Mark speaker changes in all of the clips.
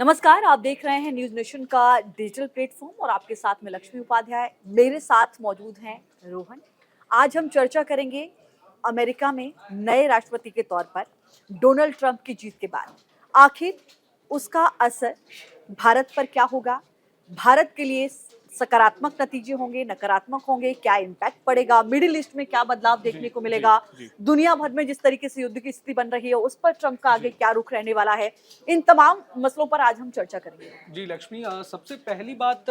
Speaker 1: नमस्कार, आप देख रहे हैं न्यूज नेशन का डिजिटल प्लेटफॉर्म और आपके साथ में लक्ष्मी उपाध्याय। मेरे साथ मौजूद हैं रोहन। आज हम चर्चा करेंगे अमेरिका में नए राष्ट्रपति के तौर पर डोनाल्ड ट्रंप की जीत के बाद आखिर उसका असर भारत पर क्या होगा, भारत के लिए सकारात्मक नतीजे होंगे, नकारात्मक होंगे, क्या इम्पैक्ट पड़ेगा, मिडिल ईस्ट में क्या बदलाव देखने को मिलेगा, दुनिया भर में जिस तरीके से युद्ध की स्थिति बन रही है उस पर ट्रंप का आगे क्या रुख रहने वाला है, इन तमाम मसलों पर आज हम चर्चा करेंगे।
Speaker 2: जी लक्ष्मी, सबसे पहली बात,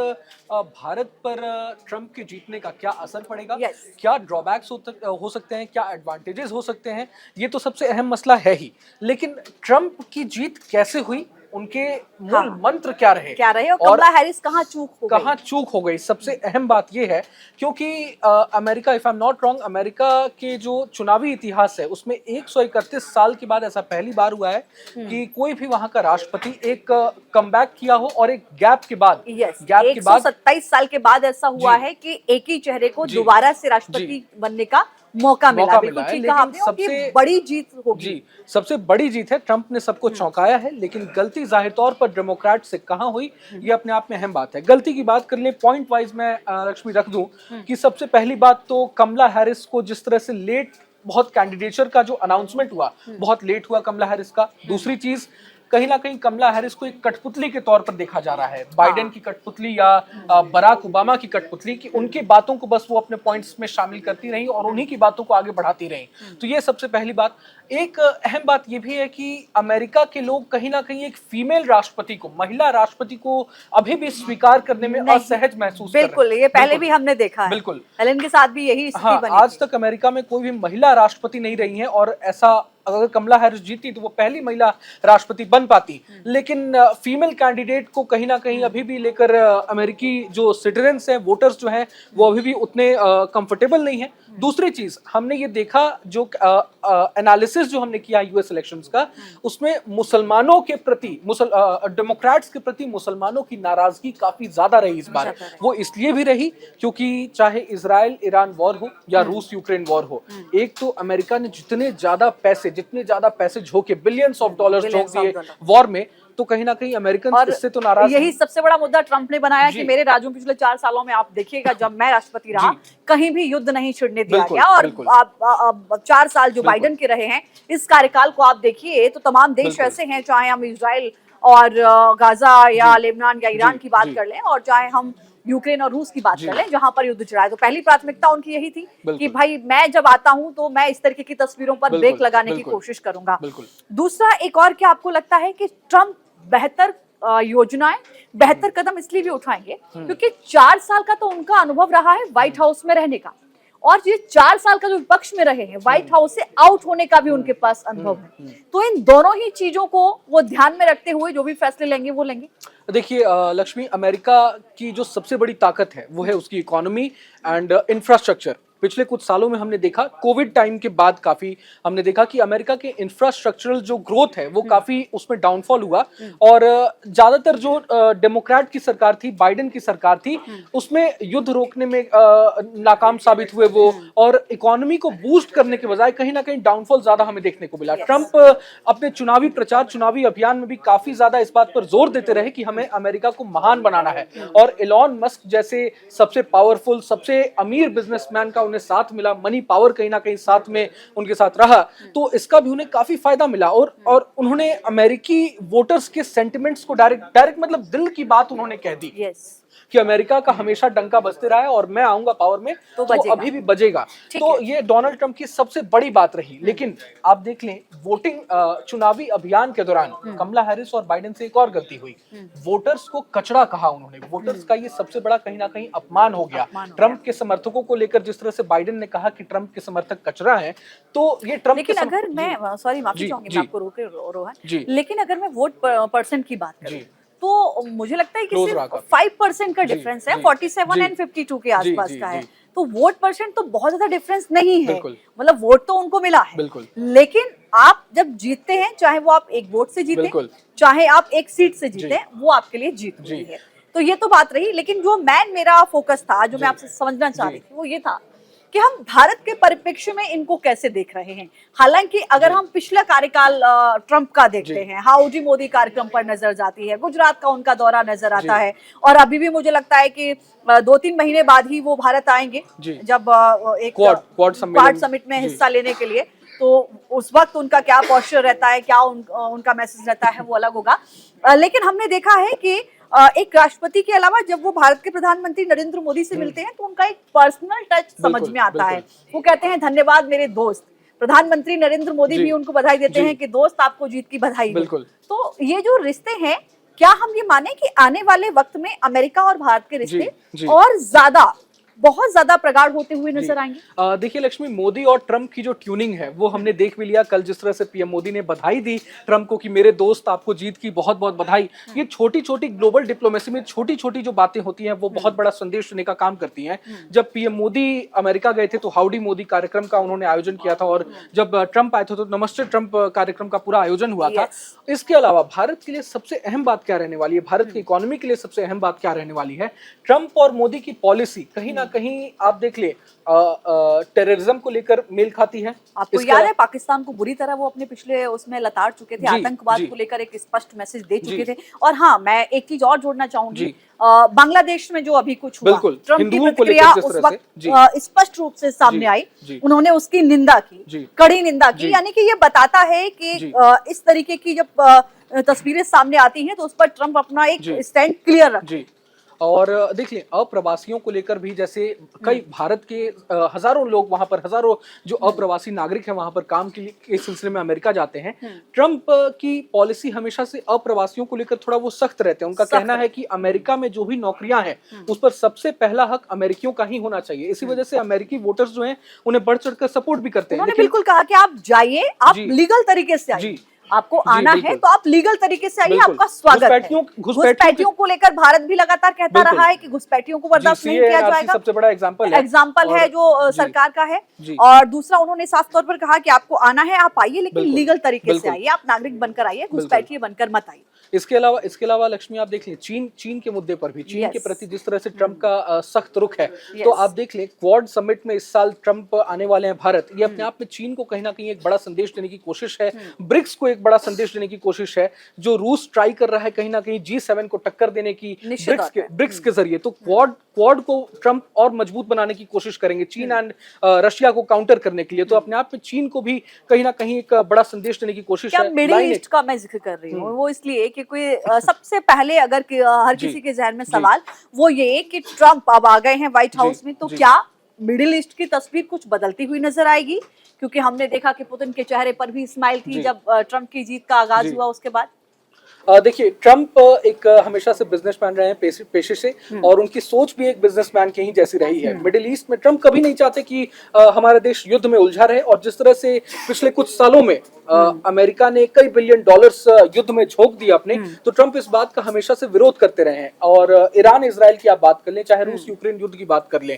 Speaker 2: भारत पर ट्रंप के जीतने का क्या असर पड़ेगा, क्या ड्रॉबैक्स हो सकते हैं, क्या एडवांटेजेस हो सकते हैं, ये तो सबसे अहम मसला है ही। लेकिन ट्रंप की जीत कैसे हुई, उनके मूल मंत्र क्या रहे
Speaker 1: और कमला हैरिस कहाँ चूक हो गई,
Speaker 2: सबसे अहम बात ये है क्योंकि America, if I am not wrong, America के जो चुनावी इतिहास है उसमें 131 साल के बाद ऐसा पहली बार हुआ है कि कोई भी वहां का राष्ट्रपति एक कमबैक किया हो और एक गैप के बाद
Speaker 1: 127 साल के बाद ऐसा हुआ है कि एक ही चेहरे को दोबारा से राष्ट्रपति बनने का मौका मिला है।
Speaker 2: लेकिन सबसे बड़ी जीत होगी, सबसे बड़ी जीत है। ट्रंप ने सबको चौंकाया है, लेकिन गलती जाहिर तौर पर डेमोक्रेट से कहां हुई, ये अपने आप में अहम बात है। गलती की बात कर ले पॉइंट वाइज मैं लक्ष्मी रख दूं कि सबसे पहली बात तो कमला हैरिस को जिस तरह से लेट, बहुत कैंडिडेचर का जो अनाउंसमेंट हुआ बहुत लेट हुआ कमला हैरिस का। दूसरी चीज, कहीं ना कहीं कमला हैरिस को एक कठपुतली के तौर पर देखा जा रहा है, बाइडेन की कठपुतली या बराक ओबामा की कठपुतली, कि उनकी बातों को बस वो अपने पॉइंट्स में शामिल करती रही और उन्हीं की बातों को आगे बढ़ाती रही। तो ये सबसे पहली बात। एक अहम बात ये भी है कि अमेरिका के लोग कहीं ना कहीं एक फीमेल राष्ट्रपति को, महिला राष्ट्रपति को अभी भी स्वीकार करने में असहज महसूस कर रहे हैं।
Speaker 1: बिल्कुल, ये पहले भी हमने देखा है,
Speaker 2: बिल्कुल
Speaker 1: हेलेन के साथ भी यही स्थिति बनी।
Speaker 2: आज तक अमेरिका में कोई भी महिला राष्ट्रपति नहीं रही है और ऐसा अगर कमला हैरिस जीती तो वो पहली महिला राष्ट्रपति बन पाती। लेकिन फीमेल कैंडिडेट को कहीं ना कहीं अभी भी लेकर अमेरिकी जो सिटीजन्स हैं, वोटर्स जो हैं, वो अभी भी उतने कंफर्टेबल नहीं है। दूसरी चीज हमने ये देखा, जो एनालिसिस जो हमने किया यूएस इलेक्शंस का, उसमें मुसलमानों के प्रति, डेमोक्रेट्स के प्रति मुसलमानों की नाराजगी काफी ज्यादा रही इस बार। वो इसलिए भी रही क्योंकि चाहे इजराइल ईरान वॉर हो या रूस यूक्रेन वॉर हो, एक तो अमेरिका ने जितने ज्यादा पैसे झोंके, बिलियंस ऑफ डॉलर्स झोंक दिए वॉर में, तो कहीं ना कहीं अमेरिकन इससे तो नाराज।
Speaker 1: यही सबसे बड़ा मुद्दा ट्रंप ने बनाया कि मेरे राज्यों पिछले 4 सालों में आप देखिएगा, जब मैं राष्ट्रपति रहा कहीं भी युद्ध नहीं छिड़ने दिया गया। और आप 4 साल जो बाइडेन के रहे हैं, इस कार्यकाल को आप देखिए तो तमाम देश ऐसे हैं, चाहे हम इजराइल और गाजा या लेबनान या ईरान की बात कर लें, और चाहे हम यूक्रेन और रूस की बात कर लें, जहां पर युद्ध छिड़ा है, तो पहली प्राथमिकता उनकी यही थी कि भाई मैं जब आता हूं तो मैं इस तरीके की तस्वीरों पर ब्रेक लगाने की कोशिश करूंगा। दूसरा, एक और क्या आपको लगता है कि ट्रंप बेहतर योजनाएं, बेहतर कदम इसलिए भी उठाएंगे क्योंकि 4 साल का तो उनका अनुभव रहा है व्हाइट हाउस में रहने का, और ये 4 साल का जो विपक्ष में रहे हैं, व्हाइट हाउस से आउट होने का भी उनके पास अनुभव है। तो इन दोनों ही चीजों को वो ध्यान में रखते हुए जो भी फैसले लेंगे वो लेंगे।
Speaker 2: देखिए लक्ष्मी, अमेरिका की जो सबसे बड़ी ताकत है वो है उसकी इकोनॉमी एंड इंफ्रास्ट्रक्चर। पिछले कुछ सालों में हमने देखा, कोविड टाइम के बाद काफी हमने देखा कि अमेरिका के इंफ्रास्ट्रक्चरल जो ग्रोथ है वो काफी, उसमें डाउनफॉल हुआ। और ज्यादातर जो डेमोक्रेट की सरकार थी, बाइडेन की सरकार थी, उसमें युद्ध रोकने में नाकाम साबित हुए वो, और इकोनॉमी को बूस्ट करने के बजाय कहीं ना कहीं डाउनफॉल ज्यादा हमें देखने को मिला। ट्रंप अपने चुनावी प्रचार, चुनावी अभियान में भी काफी ज्यादा इस बात पर जोर देते रहे कि हमें अमेरिका को महान बनाना है, और एलॉन मस्क जैसे सबसे पावरफुल, सबसे अमीर बिजनेसमैन का उन्हें साथ मिला, मनी पावर कहीं ना कहीं साथ में उनके साथ रहा, तो इसका भी उन्हें काफी फायदा मिला। और उन्होंने अमेरिकी वोटर्स के सेंटिमेंट्स को डायरेक्ट मतलब दिल की बात उन्होंने कह दी कि अमेरिका का हमेशा डंका बजते रहा है और मैं आऊंगा पावर में तो अभी भी बजेगा। तो ये डोनाल्ड ट्रंप की सबसे बड़ी बात रही। लेकिन आप देख लें, वोटिंग चुनावी अभियान के दौरान कमला हैरिस और बाइडेन से एक और गलती हुई, वोटर्स को कचरा कहा उन्होंने। वोटर्स का ये सबसे बड़ा कहीं ना कहीं अपमान हो गया। ट्रंप के समर्थकों को लेकर जिस तरह से बाइडेन ने कहा कि ट्रंप के समर्थक कचरा है, तो ये ट्रंप।
Speaker 1: लेकिन अगर मैं, सॉरी माफी चाहूंगी मैं आपको रोके रोहन, लेकिन अगर मैं वोट परसेंट की बात करूं तो मुझे लगता है कि सिर्फ 5% का डिफरेंस है, 47 एंड 52 के आसपास का है। तो वोट परसेंट तो बहुत ज्यादा डिफरेंस नहीं है, मतलब वोट तो उनको मिला है। लेकिन आप जब जीतते हैं, चाहे वो आप एक वोट से जीते, चाहे आप एक सीट से जीते, वो आपके लिए जीत होती है। तो ये तो बात रही। लेकिन जो मेरा फोकस था, जो मैं आपसे समझना चाह रही थी, वो ये था कि हम भारत के परिप्रेक्ष्य में इनको कैसे देख रहे हैं। हालांकि अगर हम पिछला कार्यकाल ट्रंप का देखते हैं, हाउडी मोदी कार्यक्रम पर नजर जाती है, गुजरात का उनका दौरा नजर आता है, और अभी भी मुझे लगता है कि 2-3 महीने बाद ही वो भारत आएंगे जब एक क्वाड समिट में हिस्सा लेने के लिए। तो उस वक्त उनका क्या पोस्चर रहता है, क्या उनका मैसेज रहता है, वो अलग होगा। लेकिन हमने देखा है कि एक राष्ट्रपति के अलावा जब वो भारत के प्रधानमंत्री नरेंद्र मोदी से मिलते हैं तो उनका एक पर्सनल टच समझ में आता है। वो कहते हैं धन्यवाद मेरे दोस्त। प्रधानमंत्री नरेंद्र मोदी भी उनको बधाई देते हैं कि दोस्त आपको जीत की बधाई हो। तो ये जो रिश्ते हैं, क्या हम ये माने कि आने वाले वक्त में अमेरिका और भारत के रिश्ते और बहुत ज्यादा प्रगाढ़ होते हुए नजर आएंगे?
Speaker 2: देखिए लक्ष्मी, मोदी और ट्रंप की जो ट्यूनिंग है वो हमने देख भी लिया। कल जिस तरह से पीएम मोदी ने बधाई दी ट्रंप को कि मेरे दोस्त आपको जीत की बहुत बहुत बधाई। ये छोटी छोटी ग्लोबल डिप्लोमेसी में छोटी छोटी जो बातें होती हैं वो बहुत बड़ा संदेश देने का काम करती हैं। जब पीएम मोदी अमेरिका गए थे तो हाउडी मोदी कार्यक्रम का उन्होंने आयोजन किया था, और जब ट्रंप आए थे तो नमस्ते ट्रंप कार्यक्रम का पूरा आयोजन हुआ था। इसके अलावा भारत के लिए सबसे अहम बात क्या रहने वाली है, भारत की इकोनॉमी के लिए सबसे अहम बात क्या रहने वाली है? ट्रंप और मोदी की पॉलिसी कहीं ना कहीं आप देख ले टेररिज्म को लेकर मेल खाती है।
Speaker 1: आपको याद है पाकिस्तान को बुरी तरह वो अपने पिछले उसमें लताड़ चुके थे, आतंकवाद को लेकर एक स्पष्ट मैसेज दे चुके थे। और हाँ, मैं एक चीज और जोड़ना चाहूंगी, बांग्लादेश में जो अभी कुछ हुआ, ट्रंप की प्रतिक्रिया उस वक्त स्पष्ट रूप से सामने आई। उन्होंने उसकी निंदा की, कड़ी निंदा की। यानी कि ये बताता है कि इस तरीके की जब तस्वीरें सामने आती हैं तो उस पर ट्रंप अपना एक स्टैंड क्लियर रखते।
Speaker 2: और देख लें अप्रवासियों को लेकर भी, जैसे कई भारत के हजारों लोग वहां पर, हजारों जो अप्रवासी नागरिक हैं वहां पर काम के लिए इस सिलसिले में अमेरिका जाते हैं। ट्रंप की पॉलिसी हमेशा से अप्रवासियों को लेकर थोड़ा वो सख्त रहते हैं। उनका कहना है कि अमेरिका में जो भी नौकरियां हैं उस पर सबसे पहला हक अमेरिकियों का ही होना चाहिए। इसी वजह से अमेरिकी वोटर्स जो हैं उन्हें बढ़ चढ़कर सपोर्ट भी करते हैं।
Speaker 1: उन्होंने बिल्कुल कहा कि आप जाइए, आप लीगल तरीके से आइए, आपको आना है तो आप लीगल तरीके से आइए, आपका स्वागत है। घुसपैठियों को लेकर भारत भी लगातार कहता रहा है कि घुसपैठियों को बर्दाश्त नहीं किया जाएगा।
Speaker 2: सबसे बड़ा
Speaker 1: एग्जाम्पल है जो सरकार का है। और दूसरा, उन्होंने साफ तौर पर कहा कि आपको आना है, आप आइए, लेकिन लीगल तरीके से आइए, आप नागरिक बनकर आइए, घुसपैठिए बनकर मत आइए।
Speaker 2: इसके अलावा लक्ष्मी, आप देख लें चीन के मुद्दे पर भी, चीन के प्रति जिस तरह से ट्रंप का सख्त रुख है, तो आप देख लें क्वाड समिट में इस साल ट्रंप आने वाले हैं भारत। ये अपने आप में चीन को कहीं ना कहीं एक बड़ा संदेश देने की कोशिश है, ब्रिक्स को एक बड़ा संदेश देने की कोशिश है। जो रूस ट्राई कर रहा है कहीं ना कहीं G7 को टक्कर देने की ब्रिक्स के जरिए, तो क्वाड को ट्रंप और मजबूत बनाने की कोशिश करेंगे चीन एंड रशिया को काउंटर करने के लिए। तो अपने आप में चीन को भी कहीं ना कहीं एक बड़ा संदेश देने की कोशिश है।
Speaker 1: मिडिल ईस्ट का मैं जिक्र कर रही हूँ, वो इसलिए कि कोई सबसे पहले अगर हर किसी के जहन में सवाल वो ये कि ट्रंप अब आ गए हैं व्हाइट हाउस में, तो क्या मिडिल ईस्ट की तस्वीर कुछ बदलती हुई नजर आएगी? क्योंकि हमने देखा कि पुतिन के चेहरे पर भी स्माइल थी जब ट्रंप की जीत का आगाज हुआ उसके बाद।
Speaker 2: देखिए ट्रंप एक हमेशा से बिजनेसमैन रहे हैं पेशे से, और उनकी सोच भी एक बिजनेसमैन की ही जैसी रही है। मिडिल ईस्ट में ट्रंप कभी नहीं चाहते कि हमारा देश युद्ध में उलझा रहे, और जिस तरह से पिछले कुछ सालों में अमेरिका ने कई बिलियन डॉलर्स युद्ध में झोंक दिया अपने, तो ट्रंप इस बात का हमेशा से विरोध करते रहे हैं। और ईरान इजराइल की आप बात कर लें, चाहे रूस यूक्रेन युद्ध की बात कर लें,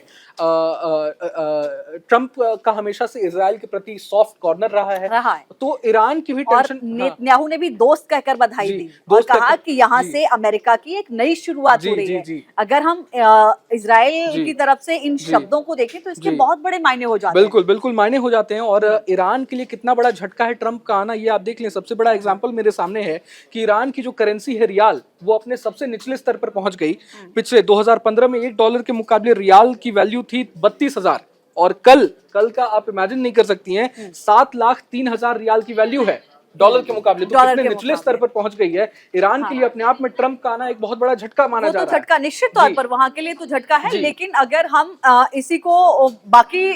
Speaker 2: ट्रंप का हमेशा से इजराइल के प्रति सॉफ्ट कॉर्नर रहा है। तो ईरान की भी टेंशन,
Speaker 1: नेतन्याहू ने भी दोस्त कहकर बधाई दी और कहा कि यहाँ से अमेरिका की एक नई शुरुआत हो रही है। अगर हम इजराइल की तरफ से इन शब्दों को देखें तो इसके बहुत बड़े मायने हो जाते हैं।
Speaker 2: बिल्कुल मायने हो जाते हैं। और ईरान के लिए कितना बड़ा झटका है ट्रंप का आना, ये आप देख लें। सबसे बड़ा एग्जांपल मेरे सामने है कि ईरान की जो करेंसी है रियाल, वो अपने सबसे निचले स्तर पर पहुंच गई। पिछले 2015 में $1 के मुकाबले रियाल की वैल्यू थी 32,000, और कल का आप इमेजिन नहीं कर सकती हैं 7,03,000 रियाल की वैल्यू है डॉलर के मुकाबले। तो कितने निचले स्तर पर पहुंच गई है ईरान के लिए। अपने आप में ट्रंप का आना एक बहुत बड़ा झटका माना जा रहा है।
Speaker 1: झटका निश्चित तौर पर वहां के लिए तो झटका है, लेकिन अगर हम इसी को बाकी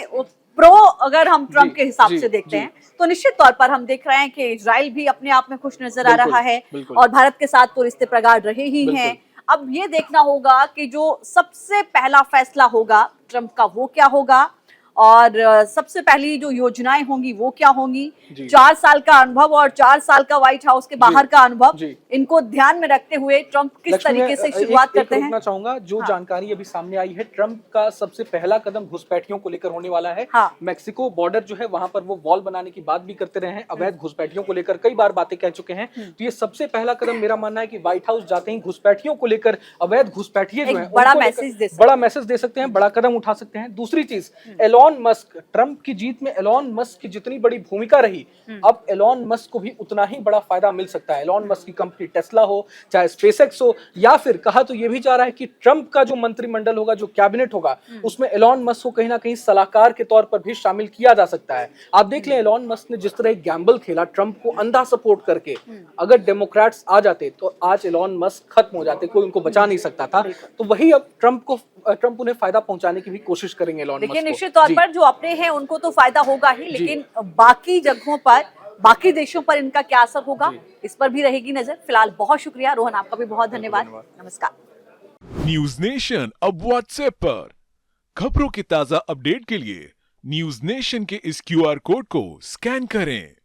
Speaker 1: अगर हम ट्रंप के हिसाब से देखते हैं तो निश्चित तौर पर हम देख रहे हैं कि इजराइल भी अपने आप में खुश नजर आ रहा है, और भारत के साथ तो रिश्ते प्रगाढ़ रहे ही हैं। अब ये देखना होगा कि जो सबसे पहला फैसला होगा ट्रंप का वो क्या होगा, और सबसे पहली जो योजनाएं होंगी वो क्या होंगी। 4 साल का अनुभव और 4 साल का व्हाइट हाउस के बाहर का अनुभव, इनको ध्यान में रखते हुए ट्रंप किस तरीके से शुरुआत करते हैं।
Speaker 2: चाहूंगा जो जानकारी अभी सामने आई है, ट्रंप का सबसे पहला कदम घुसपैठियों को लेकर होने वाला है। मैक्सिको बॉर्डर जो है वहां पर वो वॉल बनाने की बात भी करते रहे हैं, अवैध घुसपैठियों को लेकर कई बार बातें कह चुके हैं। तो ये सबसे पहला कदम मेरा मानना है कि व्हाइट हाउस जाते ही घुसपैठियों को लेकर, अवैध घुसपैठिए जो है,
Speaker 1: बड़ा मैसेज दे सकते हैं,
Speaker 2: बड़ा कदम उठा सकते हैं। दूसरी चीज, एलॉन एलॉन मस्क, ट्रंप की जीत में एलॉन मस्क की जितनी बड़ी भूमिका रही, अब एलॉन मस्क को भी उतना ही बड़ा फायदा मिल सकता है। एलॉन मस्क की कंपनी टेस्ला हो, चाहे स्पेसएक्स हो, या फिर कहा तो ये भी जा रहा है कि ट्रंप का जो मंत्रिमंडल होगा, जो कैबिनेट होगा, उसमें एलॉन मस्क को कहीं ना कहीं सलाहकार के तौर पर भी शामिल किया जा सकता है। आप देख लें, एलॉन मस्क ने जिस तरह एक गैम्बल खेला ट्रंप को अंधा सपोर्ट करके, अगर डेमोक्रेट्स आ जाते तो आज एलॉन मस्क खत्म हो जाते, कोई उनको बचा नहीं सकता था। तो वही अब ट्रंप उन्हें फायदा पहुंचाने की भी कोशिश करेंगे एलॉन मस्क
Speaker 1: देखिए,
Speaker 2: को।
Speaker 1: निश्चित तौर
Speaker 2: जी।
Speaker 1: पर जो अपने हैं उनको तो फायदा होगा ही, लेकिन बाकी जगहों पर, बाकी देशों पर इनका क्या असर होगा, इस पर भी रहेगी नजर। फिलहाल बहुत शुक्रिया रोहन, आपका भी बहुत धन्यवाद। नमस्कार।
Speaker 3: न्यूज नेशन अब व्हाट्सएप पर खबरों के ताजा अपडेट के लिए न्यूज नेशन के इस QR कोड को स्कैन करें।